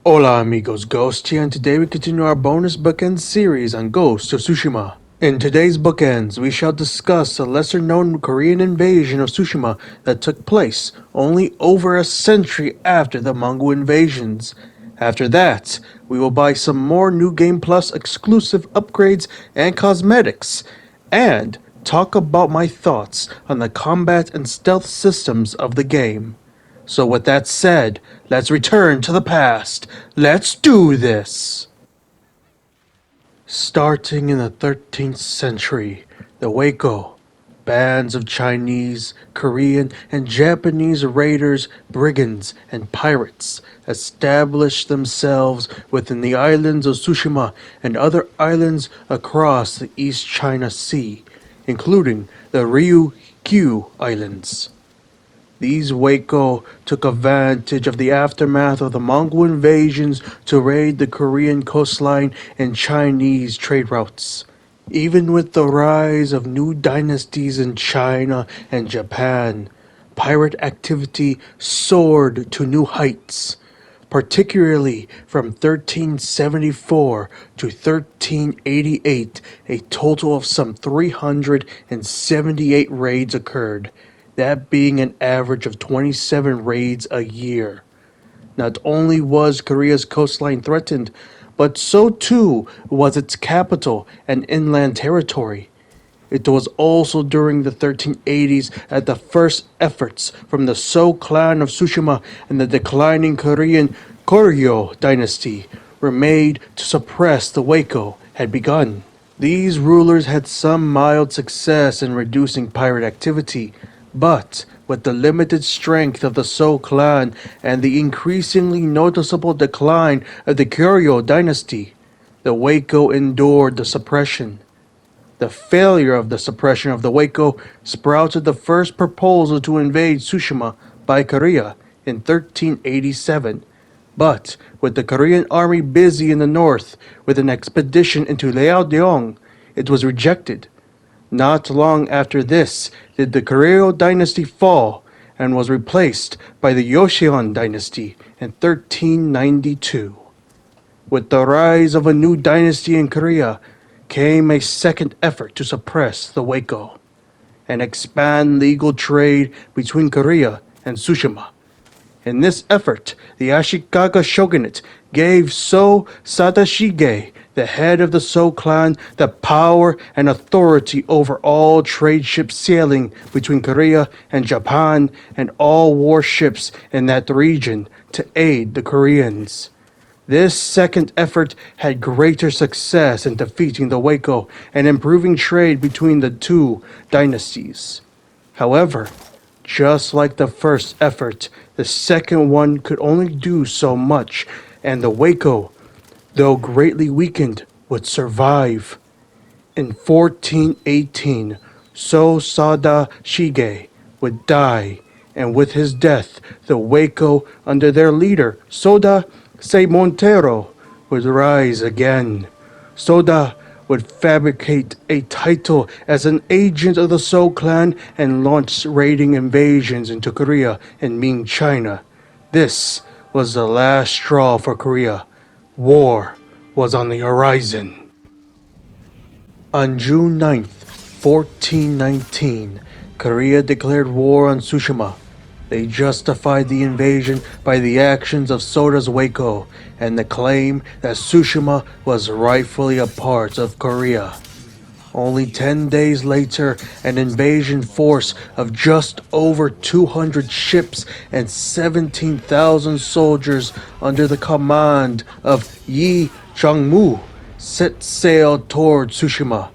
Hola amigos, Ghost here, and today we continue our bonus Bookends series on Ghost of Tsushima. In today's Bookends, we shall discuss a lesser-known Korean invasion of Tsushima that took place only over a century after the Mongol invasions. After that, we will buy some more New Game Plus exclusive upgrades and cosmetics, and talk about my thoughts on the combat and stealth systems of the game. So with that said, let's return to the past. Let's do this! Starting in the 13th century, the Wako, bands of Chinese, Korean, and Japanese raiders, brigands, and pirates established themselves within the islands of Tsushima and other islands across the East China Sea, including the Ryukyu Islands. These Wako took advantage of the aftermath of the Mongol invasions to raid the Korean coastline and Chinese trade routes. Even with the rise of new dynasties in China and Japan, pirate activity soared to new heights, particularly from 1374 to 1388. A total of some 378 raids occurred, that being an average of 27 raids a year. Not only was Korea's coastline threatened, but so too was its capital and inland territory. It was also during the 1380s that the first efforts from the So clan of Tsushima and the declining Korean Koryo dynasty were made to suppress the Wako had begun. These rulers had some mild success in reducing pirate activity, but with the limited strength of the So clan and the increasingly noticeable decline of the Koryo dynasty, the Wako endured the suppression. The failure of the suppression of the Wako sprouted the first proposal to invade Tsushima by Korea in 1387, but with the Korean army busy in the north with an expedition into Liaodong, it was rejected. Not long after this did the Koryo dynasty fall and was replaced by the Joseon dynasty in 1392. With the rise of a new dynasty in Korea came a second effort to suppress the Wako and expand legal trade between Korea and Tsushima. In this effort, the Ashikaga shogunate gave So Sadashige, the head of the So clan, the power and authority over all trade ships sailing between Korea and Japan and all warships in that region to aid the Koreans. This second effort had greater success in defeating the Wako and improving trade between the two dynasties. However, just like the first effort, the second one could only do so much, and the Wako, though greatly weakened, would survive. In 1418, So Sada Shige would die, and with his death, the Wako, under their leader, Soda Se Montero, would rise again. Soda would fabricate a title as an agent of the So clan and launch raiding invasions into Korea and Ming China. This was the last straw for Korea. War was on the horizon. On June 9th, 1419, Korea declared war on Tsushima. They justified the invasion by the actions of Soda's Wako and the claim that Tsushima was rightfully a part of Korea. Only 10 days later, an invasion force of just over 200 ships and 17,000 soldiers under the command of Yi Changmu set sail toward Tsushima.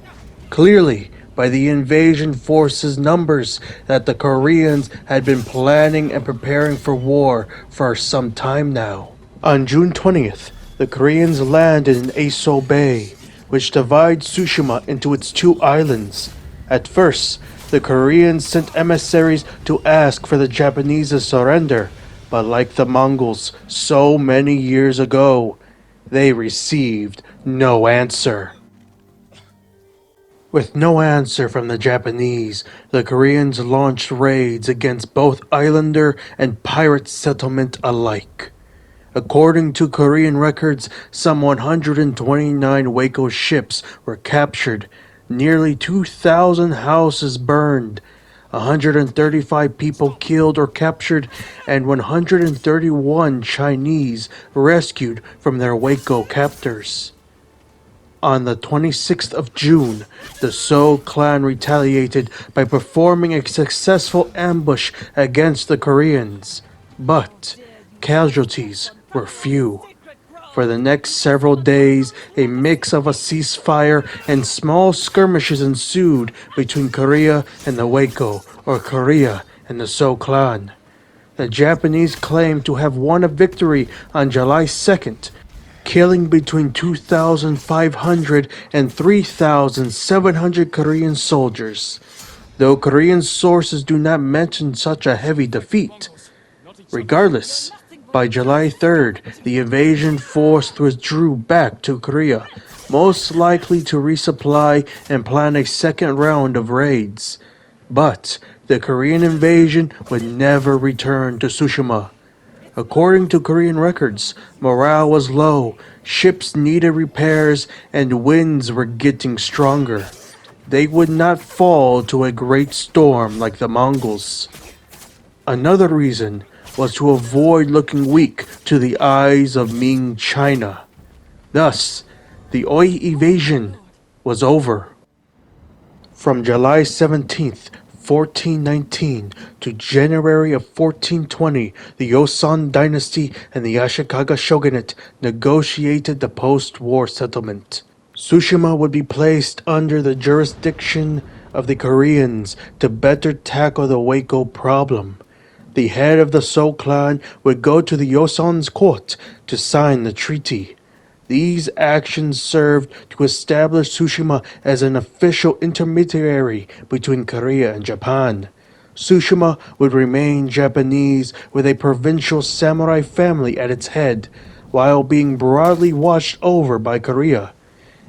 Clearly, by the invasion force's numbers, that the Koreans had been planning and preparing for war for some time now. On June 20th, the Koreans landed in Aso Bay, which divides Tsushima into its two islands. At first, the Koreans sent emissaries to ask for the Japanese surrender, but like the Mongols so many years ago, they received no answer. With no answer from the Japanese, the Koreans launched raids against both islander and pirate settlement alike. According to Korean records, some 129 Waco ships were captured, nearly 2,000 houses burned, 135 people killed or captured, and 131 Chinese rescued from their Waco captors. On the 26th of June, the So clan retaliated by performing a successful ambush against the Koreans, but casualties were few. For the next several days, a mix of a ceasefire and small skirmishes ensued between Korea and the Waco, or Korea and the So clan. The Japanese claimed to have won a victory on July 2nd, killing between 2,500 and 3,700 Korean soldiers, though Korean sources do not mention such a heavy defeat. Regardless, by July 3rd, the invasion force withdrew back to Korea, most likely to resupply and plan a second round of raids. But the Korean invasion would never return to Tsushima. According to Korean records, morale was low, ships needed repairs, and winds were getting stronger. They would not fall to a great storm like the Mongols. Another reason was to avoid looking weak to the eyes of Ming China. Thus, the Oei Invasion was over. From July 17th, 1419 to January of 1420, the Yosan dynasty and the Ashikaga shogunate negotiated the post-war settlement. Tsushima would be placed under the jurisdiction of the Koreans to better tackle the Wako problem. The head of the So clan would go to the Yosan's court to sign the treaty. These actions served to establish Tsushima as an official intermediary between Korea and Japan. Tsushima would remain Japanese with a provincial samurai family at its head, while being broadly watched over by Korea.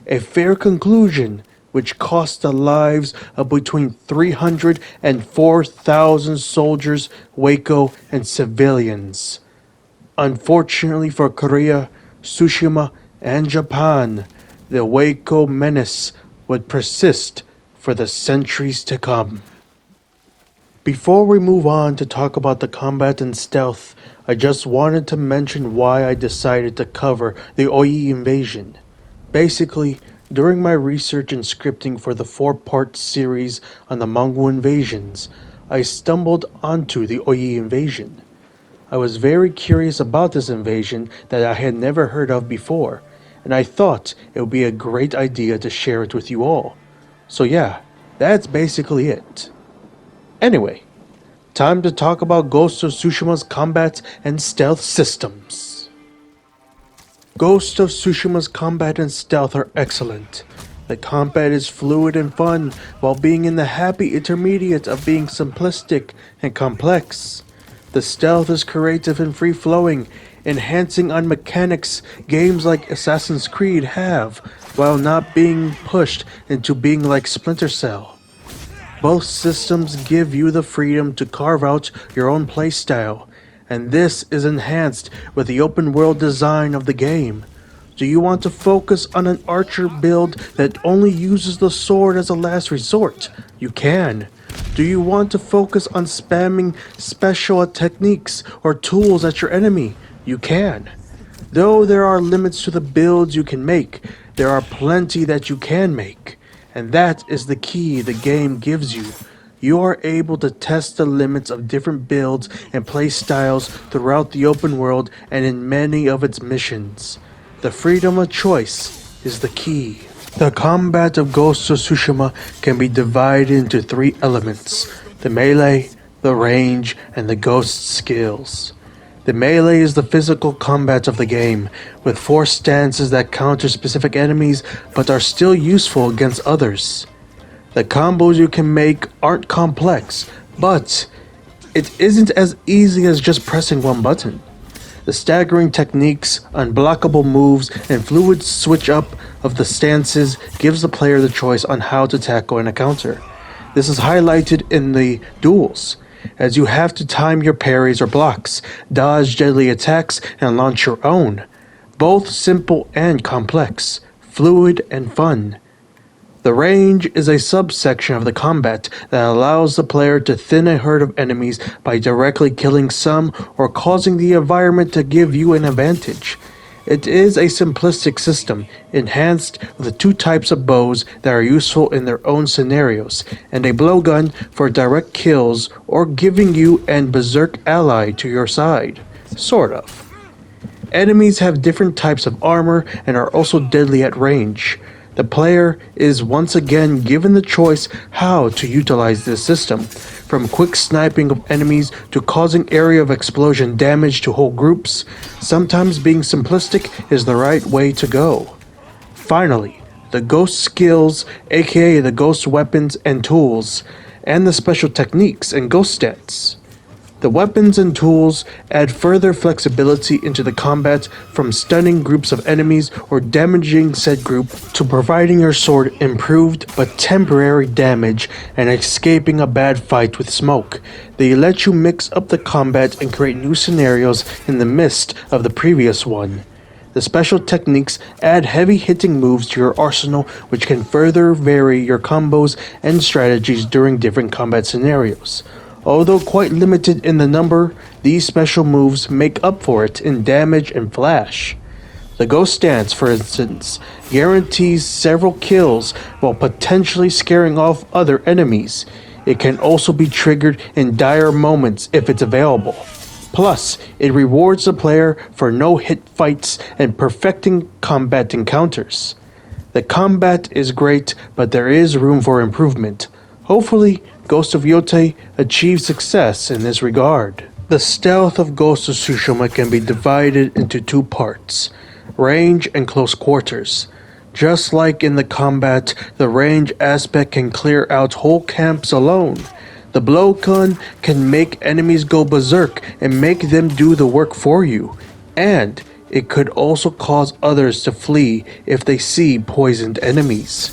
A fair conclusion which cost the lives of between 300 and 4,000 soldiers, Wako, and civilians. Unfortunately for Korea, Tsushima, and Japan, the Wako menace would persist for the centuries to come. Before we move on to talk about the combat and stealth, I just wanted to mention why I decided to cover the Oei Invasion. Basically, during my research and scripting for the 4-part series on the Mongol invasions, I stumbled onto the Oei Invasion. I was very curious about this invasion that I had never heard of before, and I thought it would be a great idea to share it with you all. So yeah, that's basically it. Anyway, time to talk about Ghost of Tsushima's combat and stealth systems. Ghost of Tsushima's combat and stealth are excellent. The combat is fluid and fun, while being in the happy intermediate of being simplistic and complex. The stealth is creative and free-flowing, enhancing on mechanics games like Assassin's Creed have, while not being pushed into being like Splinter Cell. Both systems give you the freedom to carve out your own playstyle, and this is enhanced with the open world design of the game. Do you want to focus on an archer build that only uses the sword as a last resort? You can. Do you want to focus on spamming special techniques or tools at your enemy? You can. Though there are limits to the builds you can make, there are plenty that you can make. And that is the key the game gives you. You are able to test the limits of different builds and play styles throughout the open world and in many of its missions. The freedom of choice is the key. The combat of Ghost of Tsushima can be divided into 3 elements: the melee, the range, and the ghost skills. The melee is the physical combat of the game, with 4 stances that counter specific enemies but are still useful against others. The combos you can make aren't complex, but it isn't as easy as just pressing one button. The staggering techniques, unblockable moves, and fluid switch up of the stances gives the player the choice on how to tackle an encounter. This is highlighted in the duels. as you have to time your parries or blocks, dodge deadly attacks, and launch your own. Both simple and complex, fluid and fun. The range is a subsection of the combat that allows the player to thin a herd of enemies by directly killing some or causing the environment to give you an advantage. It is a simplistic system, enhanced with two types of bows that are useful in their own scenarios, and a blowgun for direct kills or giving you an berserk ally to your side. Sort of. Enemies have different types of armor and are also deadly at range. The player is once again given the choice how to utilize this system, from quick sniping of enemies to causing area of explosion damage to whole groups. Sometimes being simplistic is the right way to go. Finally, the ghost skills, aka the ghost weapons and tools, and the special techniques and ghost stats. The weapons and tools add further flexibility into the combat, from stunning groups of enemies or damaging said group to providing your sword improved but temporary damage and escaping a bad fight with smoke. They let you mix up the combat and create new scenarios in the midst of the previous one. The special techniques add heavy hitting moves to your arsenal, which can further vary your combos and strategies during different combat scenarios. Although quite limited in the number, these special moves make up for it in damage and flash. The Ghost Stance, for instance, guarantees several kills while potentially scaring off other enemies. It can also be triggered in dire moments if it's available. Plus, it rewards the player for no-hit fights and perfecting combat encounters. The combat is great, but there is room for improvement. Hopefully, Ghost of Yotei achieves success in this regard. The stealth of Ghost of Tsushima can be divided into two parts: range and close quarters. Just like in the combat, the range aspect can clear out whole camps alone. The blowgun can make enemies go berserk and make them do the work for you. And it could also cause others to flee if they see poisoned enemies.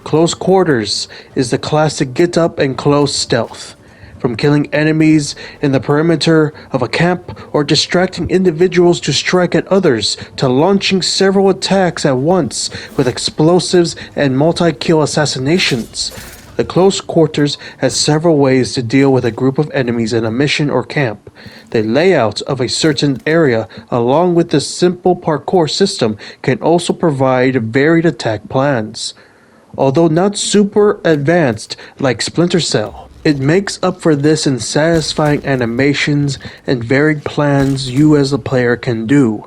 Close quarters is the classic get up and close stealth. From killing enemies in the perimeter of a camp or distracting individuals to strike at others, to launching several attacks at once with explosives and multi-kill assassinations. The close quarters has several ways to deal with a group of enemies in a mission or camp. The layout of a certain area, along with the simple parkour system, can also provide varied attack plans. Although not super advanced like Splinter Cell, it makes up for this in satisfying animations and varied plans you as a player can do.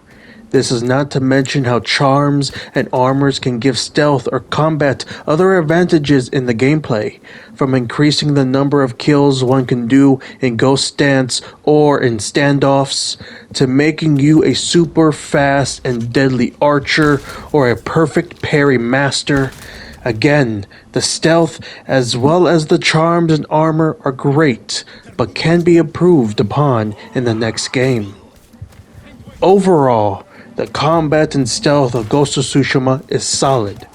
This is not to mention how charms and armors can give stealth or combat other advantages in the gameplay, from increasing the number of kills one can do in Ghost Stance or in standoffs, to making you a super fast and deadly archer or a perfect parry master. Again, the stealth as well as the charms and armor are great, but can be improved upon in the next game. Overall, the combat and stealth of Ghost of Tsushima is solid.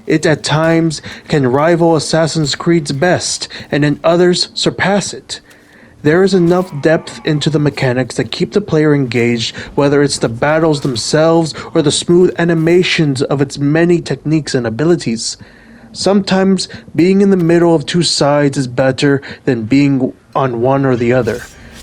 It at times can rival Assassin's Creed's best, and in others surpass it. There is enough depth into the mechanics that keep the player engaged, whether it's the battles themselves or the smooth animations of its many techniques and abilities. Sometimes being in the middle of two sides is better than being on one or the other.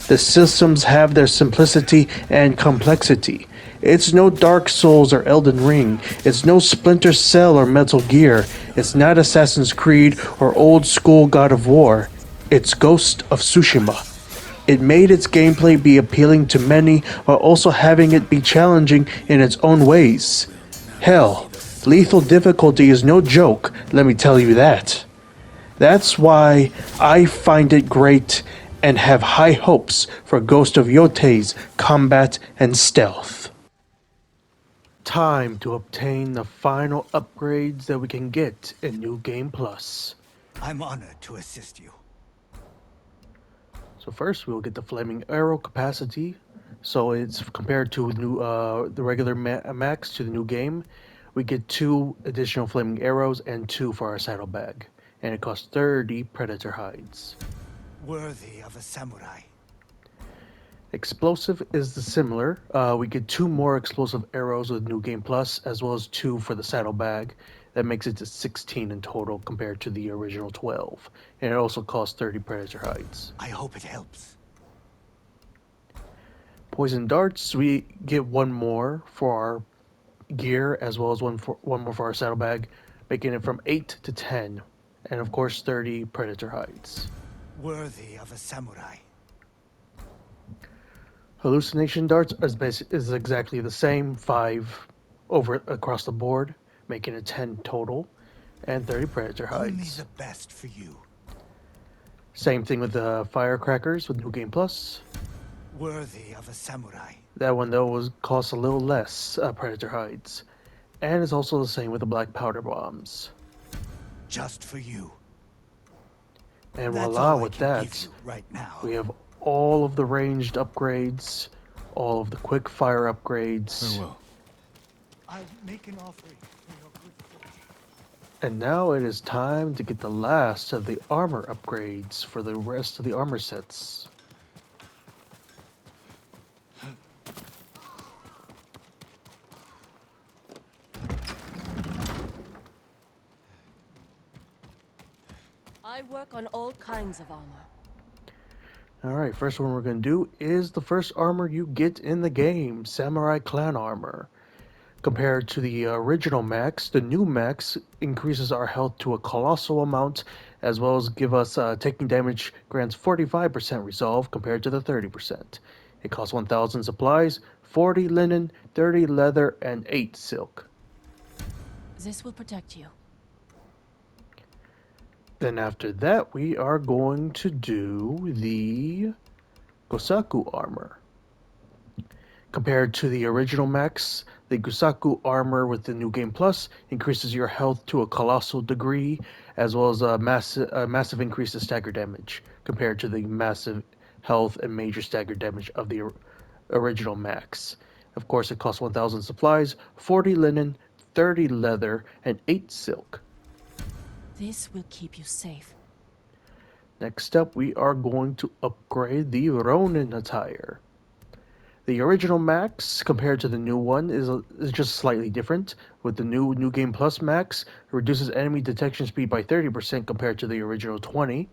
The systems have their simplicity and complexity. It's no Dark Souls or Elden Ring. It's no Splinter Cell or Metal Gear. It's not Assassin's Creed or old school God of War. It's Ghost of Tsushima. It made its gameplay be appealing to many while also having it be challenging in its own ways. Hell, lethal difficulty is no joke, let me tell you that. That's why I find it great and have high hopes for Ghost of Yotei's combat and stealth. Time to obtain the final upgrades that we can get in New Game Plus. I'm honored to assist you. So first we'll get the flaming arrow capacity. So it's compared to the regular max to the new game. We get 2 additional flaming arrows and 2 for our saddlebag. And it costs 30 predator hides. Worthy of a samurai. Explosive is the similar. We get 2 more explosive arrows with New Game Plus, as well as 2 for the saddlebag. That makes it to 16 in total compared to the original 12. And it also costs 30 predator hides. I hope it helps. Poison darts, we get 1 more for our gear, as well as one more for our saddlebag, making it from 8 to 10. And of course, 30 predator hides. Worthy of a samurai. Hallucination darts is exactly the same, 5 over across the board, making it 10 total, and 30 predator Only hides. the best for you. Same thing with the firecrackers with New Game Plus. Worthy of a samurai. That one though costs a little less predator hides, and it's also the same with the black powder bombs. Just for you. And That's voila, all I with can give that, you right now. we have all of the ranged upgrades, all of the quick fire upgrades. Farewell. I make an offering for your good fortune. And now it is time to get the last of the armor upgrades for the rest of the armor sets. I work on all kinds of armor. Alright, first one we're going to do is the first armor you get in the game, Samurai Clan Armor. Compared to the original max, the new max increases our health to a colossal amount, as well as give us taking damage grants 45% resolve compared to the 30%. It costs 1,000 supplies, 40 linen, 30 leather, and 8 silk. This will protect you. Then after that, we are going to do the Gosaku armor. Compared to the original max, the Gosaku armor with the New Game Plus increases your health to a colossal degree, as well as a massive increase to stagger damage, compared to the massive health and major stagger damage of the original max. Of course, it costs 1,000 supplies, 40 linen, 30 leather, and 8 silk. This will keep you safe. Next up, we are going to upgrade the Ronin attire. The original max compared to the new one is just slightly different. With the new Game Plus max, it reduces enemy detection speed by 30% compared to the original 20,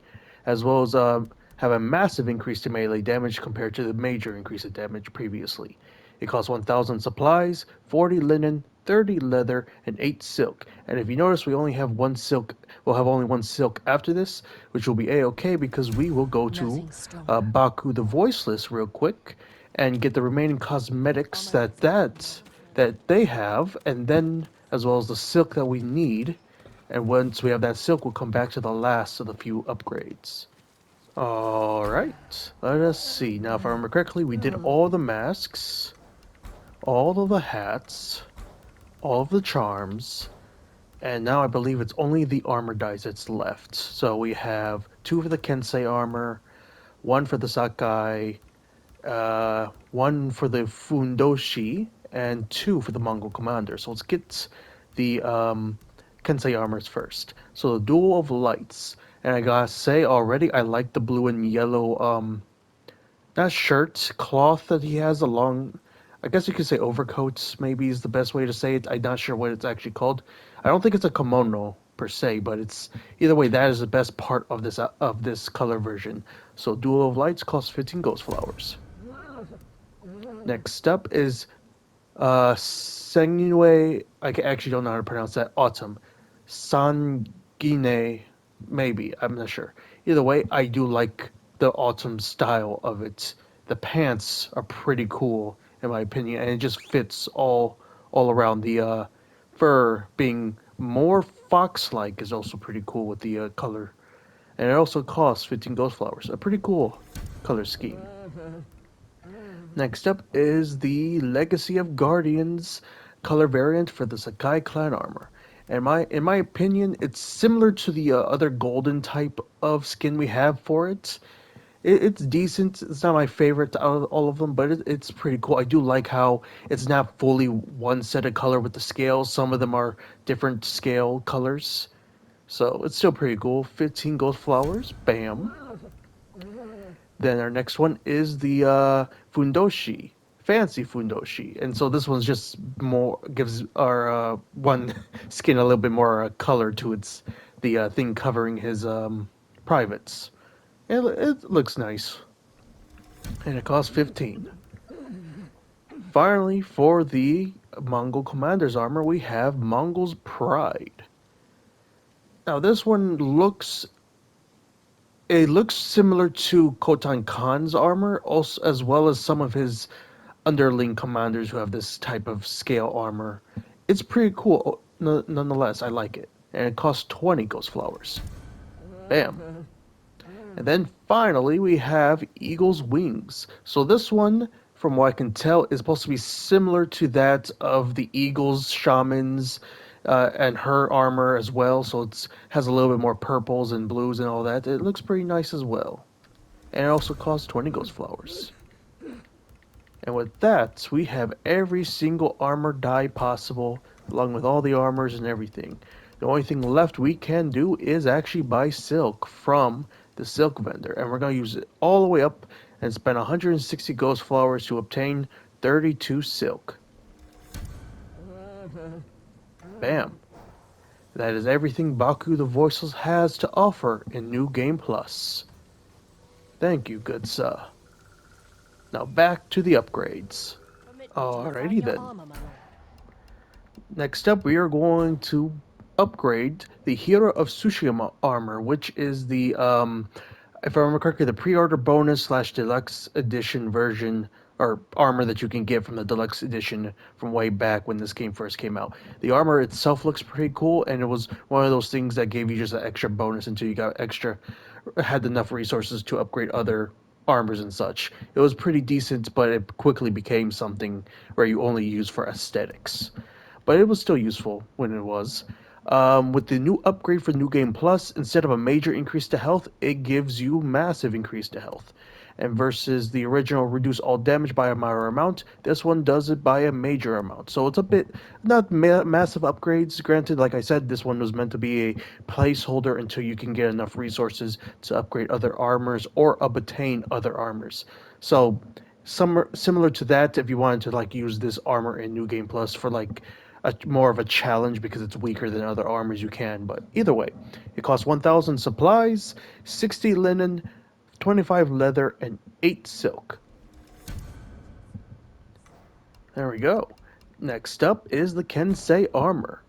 as well as have a massive increase to melee damage compared to the major increase of damage previously. It costs 1,000 supplies, 40 linen, 30 leather, and 8 silk. And if you notice, we only have 1 silk. We'll have only 1 silk after this, which will be a-okay because we will go to Baku The Voiceless real quick and get the remaining cosmetics that they have, and then as well as the silk that we need. And once we have that silk, we'll come back to the last of the few upgrades. Alright, let us see. Now, if I remember correctly, we did all the masks, all of the hats, all of the charms, and now I believe it's only the armor dice that's left. So we have 2 for the Kensei armor, 1 for the Sakai, 1 for the Fundoshi, and 2 for the Mongol commander. So let's get the Kensei armors first. So the Duel of Lights. And I gotta say already, I like the blue and yellow, not shirt, cloth that he has along. I guess you could say overcoats, maybe is the best way to say it. I'm not sure what it's actually called. I don't think it's a kimono per se, but it's either way. That is the best part of this color version. So Duel of Lights costs 15 ghost flowers. Next up is Senginue. I actually don't know how to pronounce that. Autumn. Sangine, maybe. I'm not sure. Either way, I do like the autumn style of it. The pants are pretty cool in my opinion, and it just fits all around. The fur being more fox-like is also pretty cool with the color, and it also costs 15 ghost flowers. A pretty cool color scheme. Next up is the Legacy of Guardians color variant for the Sakai clan armor. And in my opinion, it's similar to the other golden type of skin we have for it. It's decent. It's not my favorite out of all of them, but it's pretty cool. I do like how it's not fully one set of color with the scales. Some of them are different scale colors. So it's still pretty cool. 15 gold flowers. Bam. Then our next one is the fundoshi, fancy fundoshi, and so this one's just more gives our one skin a little bit more color to its the thing covering his privates. It looks nice, and it costs 15. Finally, for the Mongol commander's armor, we have Mongol's Pride. Now this one looks it looks similar to Khotan Khan's armor, also as well as some of his underling commanders who have this type of scale armor. It's pretty cool, nonetheless. I like it, and it costs 20 ghost flowers. Bam. And then finally we have Eagle's Wings. So this one, from what I can tell, is supposed to be similar to that of the Eagle's Shamans and her armor as well. So it has a little bit more purples and blues and all that. It looks pretty nice as well. And it also costs 20 ghost flowers. And with that, we have every single armor die possible, along with all the armors and everything. The only thing left we can do is actually buy silk from the silk vendor, and we're going to use it all the way up and spend 160 ghost flowers to obtain 32 silk. Bam. That is everything Baku the Voiceless has to offer in New Game Plus. Thank you, good sir. Now back to the upgrades. Permit me to refine Alrighty your then. armor, my lord. Next up, we are going to upgrade the Hero of Tsushima armor, which is the, if I remember correctly, the pre-order bonus slash deluxe edition version or armor that you can get from the deluxe edition from way back when this game first came out. The armor itself looks pretty cool, and it was one of those things that gave you just an extra bonus until you got extra, had enough resources to upgrade other armors and such. It was pretty decent, but it quickly became something where you only use for aesthetics, but it was still useful when it was. With the new upgrade for New Game Plus, instead of a major increase to health, it gives you massive increase to health. And versus the original reduce all damage by a minor amount, this one does it by a major amount. So it's a bit not massive upgrades. Granted, like I said, this one was meant to be a placeholder until you can get enough resources to upgrade other armors or obtain other armors. So similar to that, if you wanted to like use this armor in New Game Plus for like more of a challenge because it's weaker than other armors, you can. But either way, it costs 1,000 supplies, 60 linen, 25 leather, and 8 silk. There we go. Next up is the Kensei armor.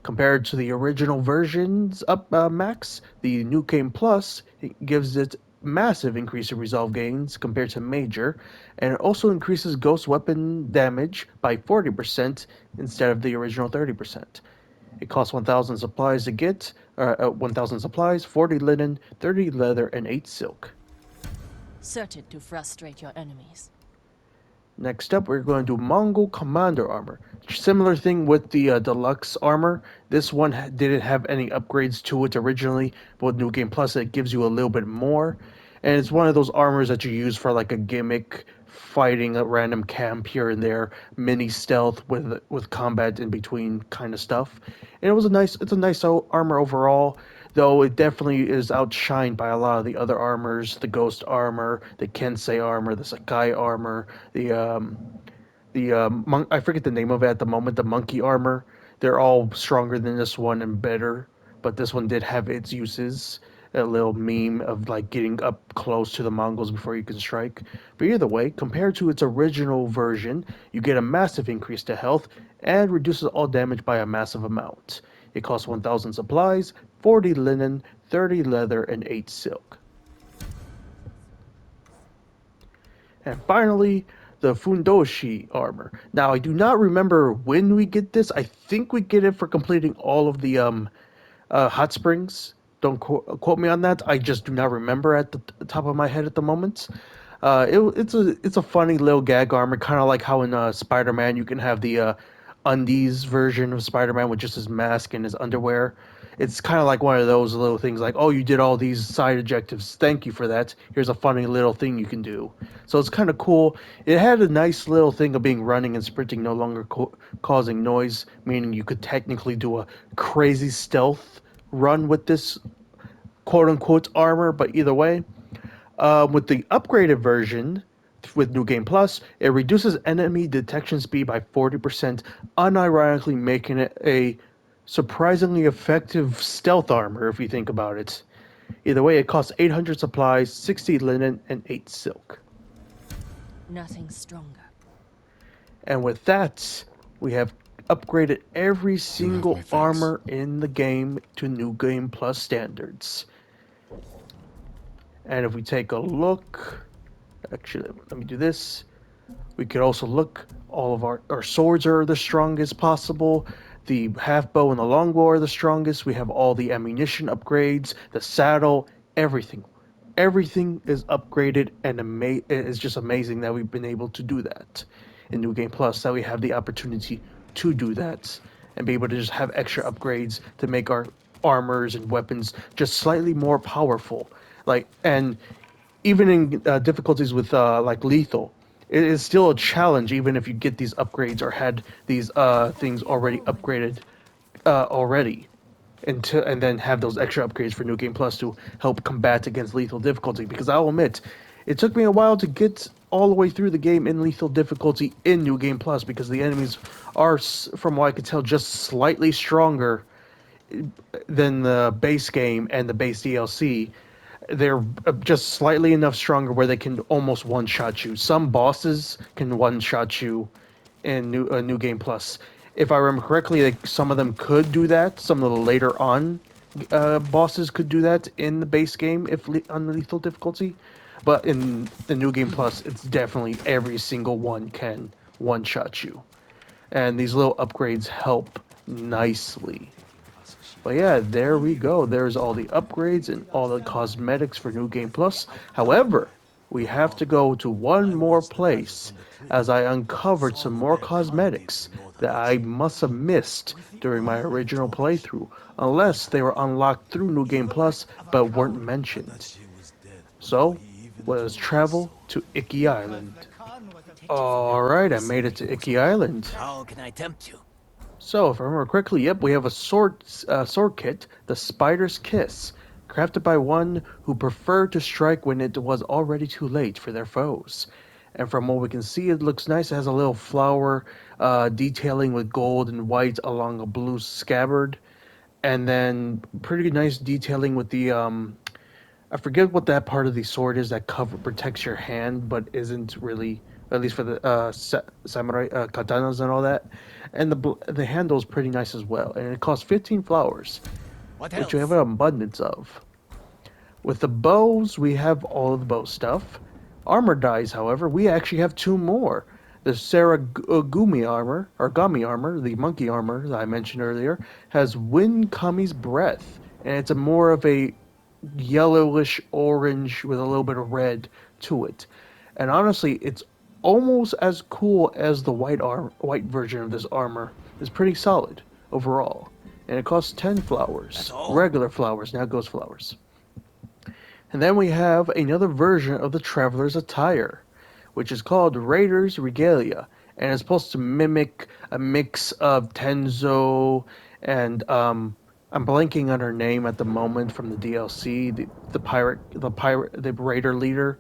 Compared to the original versions up max, the New Game Plus it gives it massive increase in resolve gains compared to major, and it also increases ghost weapon damage by 40% instead of the original 30%. It costs 1,000 supplies to get, 1,000 supplies, 40 linen, 30 leather, and 8 silk. Certain to frustrate your enemies. Next up, we're going to do Mongol Commander armor. Similar thing with the deluxe armor. This one didn't have any upgrades to it originally, but with New Game Plus, it gives you a little bit more. And it's one of those armors that you use for like a gimmick, fighting a random camp here and there, mini stealth with combat in between kind of stuff. And it's a nice armor overall, though it definitely is outshined by a lot of the other armors, the Ghost armor, the Kensei armor, the Sakai armor, I forget the name of it at the moment, the monkey armor. They're all stronger than this one and better, but this one did have its uses. A little meme of like getting up close to the Mongols before you can strike. But either way, compared to its original version, you get a massive increase to health and reduces all damage by a massive amount. It costs 1,000 supplies, 40 linen, 30 leather, and 8 silk. And finally, the Fundoshi armor. Now, I do not remember when we get this. I think we get it for completing all of the hot springs. Don't quote me on that. I just do not remember at the top of my head at the moment. It's a funny little gag armor, kind of like how in Spider-Man you can have the undies version of Spider-Man with just his mask and his underwear. It's kind of like one of those little things like, oh, you did all these side objectives. Thank you for that. Here's a funny little thing you can do. So it's kind of cool. It had a nice little thing of being running and sprinting no longer causing noise, meaning you could technically do a crazy stealth run with this quote unquote armor, but either way, With the upgraded version, with New Game Plus, it reduces enemy detection speed by 40%, unironically making it a surprisingly effective stealth armor if you think about it. Either way, it costs 800 supplies, 60 linen, and 8 silk. Nothing stronger. And with that, we have upgraded every You have my single thanks. armor in the game to New Game Plus standards. And if we take a look, actually, let me do this. We could also look, all of our swords are the strongest possible. The half bow and the longbow are the strongest. We have all the ammunition upgrades, the saddle, everything. Everything is upgraded, and it's just amazing that we've been able to do that in New Game Plus. That we have the opportunity to do that and be able to just have extra upgrades to make our armors and weapons just slightly more powerful. And even in difficulties with like lethal, it is still a challenge even if you get these upgrades or had these things already upgraded already, and then have those extra upgrades for New Game Plus to help combat against lethal difficulty. Because I'll admit, it took me a while to get all the way through the game in lethal difficulty in New Game Plus because the enemies are, from what I could tell, just slightly stronger than the base game and the base DLC. They're just slightly enough stronger where they can almost one shot you. Some bosses can one shot you in New Game Plus. If I remember correctly, like, some of them could do that. Some of the later on bosses could do that in the base game if on lethal difficulty. But in the New Game Plus, it's definitely every single one can one shot you, and these little upgrades help nicely. But yeah, there we go. There's all the upgrades and all the cosmetics for New Game Plus. However, we have to go to one more place as I uncovered some more cosmetics that I must have missed during my original playthrough, unless they were unlocked through New Game Plus but weren't mentioned. So, let's travel to Icky Island. Alright, I made it to Icky Island. How can I tempt you? So, if I remember correctly, yep, we have a sword kit, the Spider's Kiss, crafted by one who preferred to strike when it was already too late for their foes. And from what we can see, it looks nice. It has a little flower detailing with gold and white along a blue scabbard, and then pretty nice detailing with the I forget what that part of the sword is that cover protects your hand, but isn't really, at least for the samurai katanas and all that. And the handle is pretty nice as well, and it costs 15 flowers, What which we have else? an abundance of. With the bows, we have all of the bow stuff. Armor dies, however, we actually have two more. The Saragumi armor, or Gami armor, the monkey armor that I mentioned earlier, has Wind Kami's breath, and it's a more of a yellowish orange with a little bit of red to it. And honestly, it's almost as cool as the white version of this armor. It's pretty solid overall. And it costs 10 That's flowers. all? Regular flowers, not ghost flowers. And then we have another version of the Traveler's attire, which is called Raider's Regalia, and it's supposed to mimic a mix of Tenzo and I'm blanking on her name at the moment from the DLC, the raider leader.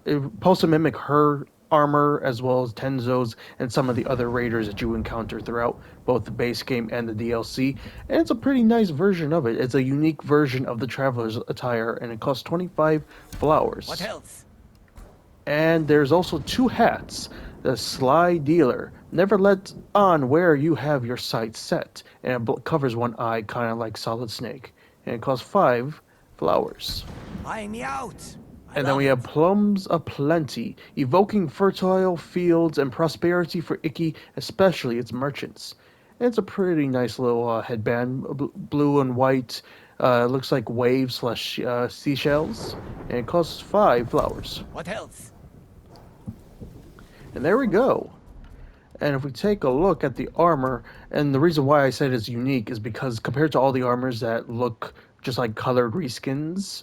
It's supposed to mimic her armor as well as Tenzo's and some of the other raiders that you encounter throughout both the base game and the DLC. And it's a pretty nice version of it. It's a unique version of the Traveler's attire, and it costs 25 What flowers. else? And there's also two hats. The Sly Dealer. Never let on where you have your sights set. And it covers one eye, kind of like Solid Snake. And it costs 5 flowers. Buy me out. I And then love we it. have Plums Aplenty, evoking fertile fields and prosperity for Icky, especially its merchants. And it's a pretty nice little headband, blue and white. Looks like waves slash seashells. And it costs 5 flowers. What else? And there we go. And if we take a look at the armor, and the reason why I said it's unique is because compared to all the armors that look just like colored reskins,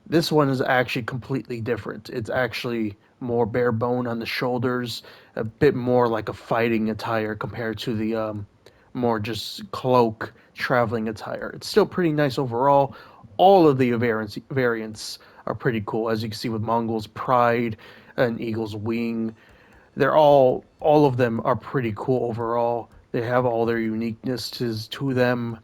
this one is actually completely different. It's actually more bare bone on the shoulders, a bit more like a fighting attire compared to the more just cloak traveling attire. It's still pretty nice overall. all of the variants are pretty cool. As you can see with Mongol's Pride and Eagle's Wing, they're all of them are pretty cool overall. They have all their uniquenesses to them,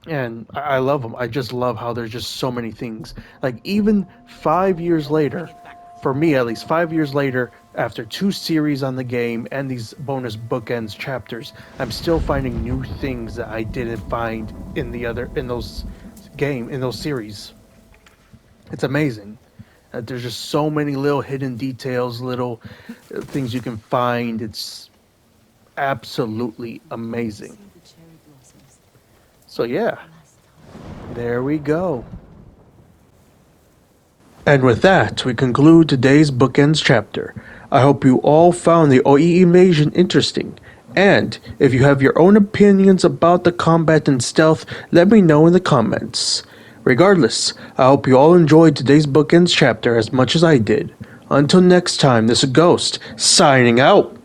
and I love them. I just love how there's just so many things. Like even 5 years later, for me at least, 5 years later, after 2 series on the game and these bonus bookends chapters, I'm still finding new things that I didn't find in those series. It's amazing. There's just so many little hidden details, little things you can find. It's absolutely amazing. So yeah, there we go. And with that, we conclude today's Bookends chapter. I hope you all found the Oei Invasion interesting. And if you have your own opinions about the combat and stealth, let me know in the comments. Regardless, I hope you all enjoyed today's Bookends chapter as much as I did. Until next time, this is Ghost, signing out!